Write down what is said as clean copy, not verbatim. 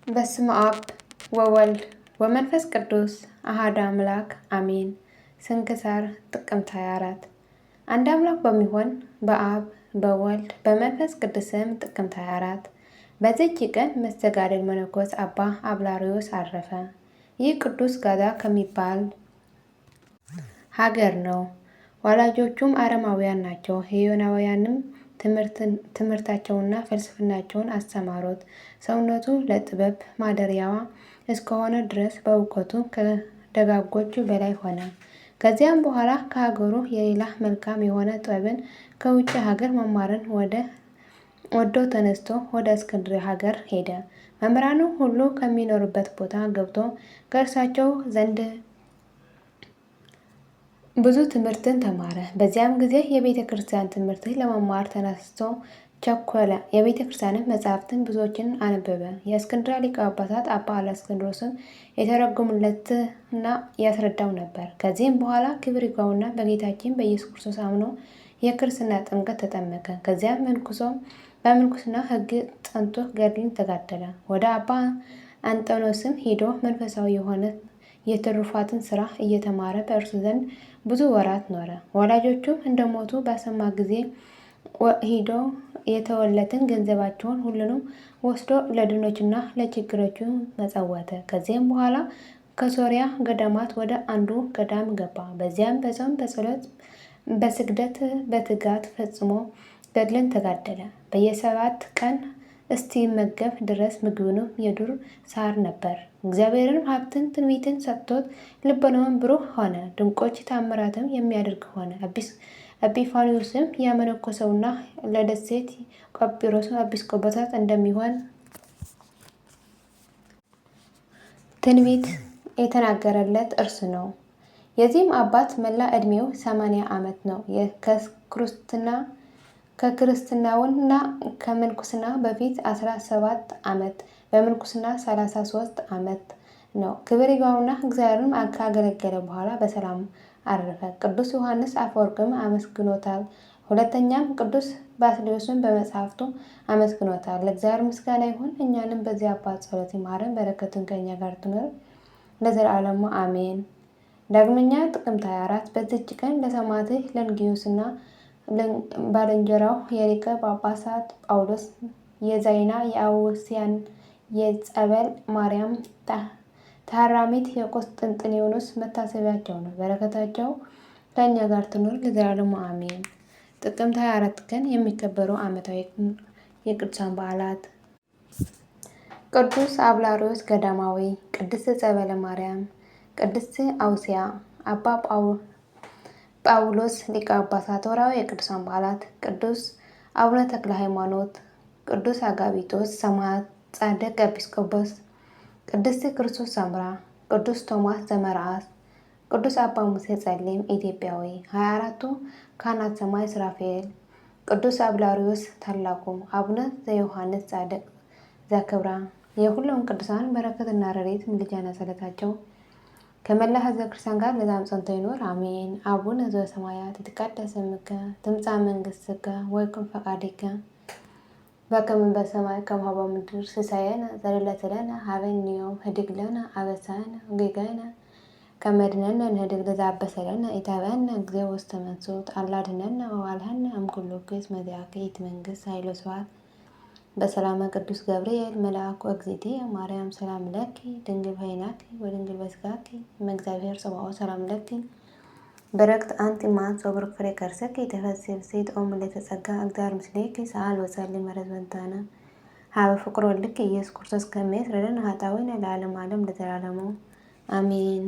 በስመ አብ ወወልድ ወመንፈስ ቅዱስ አሐዱ አምላክ አሜን። ስንክሳር ጥቅምት 24 አንድ አምላክ በሚሆን በአብ በወልድ በመንፈስ ቅዱስ ስም ጥቅምት 24 በዚህች ቀን መስተጋድል መነኮስ አባ አብላርዮስ አረፈ። ይህ ቅዱስ ጋዛ ከሚባል ሀገር ነው። ወላጆቹም አረማውያን ናቸው። ሄዮናውያንም ትምህርታቸውና ፍልስፍናቸውን አስተማሩት። ሰውነቱ ለጥበብ ማደሪያዋ እስከሆነ ድረስ በእውቀቱ ከደጋጎቹ በላይ ሆነ። ከዚያም በኋላ ከሀገሩ የሌላ መልካም የሆነ ጥበብን ከውጭ ሀገር መማርን ወዶ ተነስቶ ወደ እስክንድርያ ሀገር ሄደ። መምህራኑ ሁሉ ከሚኖሩበት ቦታ ገብቶ ከእርሳቸው ዘንድ ብዙ ትምህርትን ተማረ። በዚያም ጊዜ የቤተ ክርስቲያን ትምህርትን ለመማር ተነስቶ ቸኮለ። የቤተ ክርስቲያንን መጻሕፍትን ብዙዎችን አነበበ። የእስክንድርያ ሊቀ ጳጳሳት አባ እለእስክንድሮስን የተረጎሙለትና ያስረዳው ነበር። ከዚህም በኋላ ክብር ይግባውና በጌታችን በኢየሱስ ክርስቶስ አምኖ የክርስትና ጥምቀት ተጠመቀ። ከዚያም በምንኩስና ሕግ ጸንቶ ገድልን ተጋደለ። ወደ አባ አንጦንዮስም ሄዶ መንፈሳዊ የሆነ የትሩፋትን ስራ እየተማረ በእርሱ ዘንድ ብዙ ወራት ኖረ። ወላጆቹም እንደሞቱ በሰማ ጊዜ ሄዶ የተወለትን ገንዘባቸውን ሁሉንም ወስዶ ለድሆችና ለችግረኞች መጸወተ። ከዚህም በኋላ ከሶርያ ገዳማት ወደ አንዱ ገዳም ገባ። በዚያም በጾም በጸሎት በስግደት በትጋት ፈጽሞ ገድልን ተጋደለ። በየ7 ቀን እስኪመገብ ድረስ ምግቡንም የዱር ሳር ነበር። እግዚአብሔርን ሀብትን ትንቢትን ሰጥቶት ልቦናውን ብሩህ ሆነ። ድንቆች ታምራትም የሚያደርግ ሆነ። ኤጲፋንዮስም ያመነኮሰውና ለደሴት ቆጵሮስ ኤጲስቆጶሳት እንደሚሆን ትንቢት የተናገረለት እርሱ ነው። የዚህም አባት መላ ዕድሜው 80 ዓመት ነው። ከክርስትናውና ከምንኩስና በፊት 17 ዓመት በምንኩስና 33 ዓመት ነው። ክብር ይግባውና እግዚአብሔርን ካገለገለ በኋላ በሰላም አረፈ። ቅዱስ ዮሐንስ አፈወርቅም አመስግኖታል። ሁለተኛም ቅዱስ ባስልዮስን በመጽሐፍቱ አመስግኖታል። ለእግዚአብሔር ምስጋና ይሁን። እኛንም በዚህ አባት ጸሎት ይማረን፣ በረከቱን ከእኛ ጋር ትኑር ለዘላለሙ አሜን። ዳግመኛ ጥቅምት 24 በዚች ቀን ለሰማዕት ለንጊዮስና ባልንጀራው የሊቀ ጳጳሳት ጳውሎስ የዛይና የአውስያን የጸበል ማርያም ታራሚት የቆስጥንጥንዮስ መታሰቢያቸው ነው። በረከታቸው ከእኛ ጋር ትኑር ለዘላለሙ አሜን። ጥቅምት 24 ቀን የሚከበሩ ዓመታዊ የቅዱሳን በዓላት፦ ቅዱስ አብላርዮስ ገዳማዊ፣ ቅድስት ጸበለ ማርያም፣ ቅድስት አውስያ፣ አባ ጳውሎስ ሊቀ ጳጳሳት። ወርኃዊ የቅዱሳን በዓላት፦ ቅዱስ አቡነ ተክለ ሃይማኖት፣ ቅዱስ አጋቢጦስ ሰማዕት ጻድቅ ኤጲስቆጶስ፣ ቅድስት ክርስቶስ ሰምራ፣ ቅዱስ ቶማስ ዘመርዓስ፣ ቅዱስ አባ ሙሴ ጸሊም ኢትዮጵያዊ፣ 24ቱ ካህናተ ሰማይ ሱራፌል፣ ቅዱስ አብላርዮስ ታላቁ፣ አቡነ ዘዮሐንስ ጻድቅ ዘክብራ። የሁሉም ቅዱሳን በረከትና ረድኤት ምልጃና ጸሎታቸው ከመላ ሕዝበ ክርስቲያን ጋር ለዘላለሙ ጸንቶ ይኑር አሜን። አቡነ ዘበሰማያት ይትቀደስ ስምከ ትምጻእ መንግሥትከ ወይኩን ፈቃድከ በከመ በሰማይ ከማሁ በምድር ሲሳየነ ዘለለዕለትነ ሀበነ ዮም ህድግ ለነ አበሳነ ወጌጋየነ ከመ ንሕነኒ ንህድግ ለዘአበሰ ለነ ኢታብአነ እግዚኦ ውስተ መንሱት አላ አድኅነነ ወባልሐነ እምኩሉ ኩይስ መዚአከ ይእቲ መንግሥት ኃይል ወስብሐት። በሰላመ ቅዱስ ገብርኤል መልአኩ እግዝእትየ ማርያም ሰላም ለኪ ድንግል በኅሊናኪ ወድንግል በሥጋኪ እመ እግዚአብሔር ጸባኦት ሰላም ለኪ በረክት አንቲ እምአንስት ወቡሩክ ፍሬ ከርሥኪ ተፈሥሒ ፍሥሕት ኦ ምልዕተ ጸጋ እግዚአብሔር ምስሌኪ ሰአሊ ወጸልዪ ምሕረተ በእንቲአነ ሀበ ፍቁር ወልድኪ ኢየሱስ ክርስቶስ ከመ ይስረይ ለነ ኃጣውኢነ ለዓለመ ዓለም ለዘላለሙ አሜን።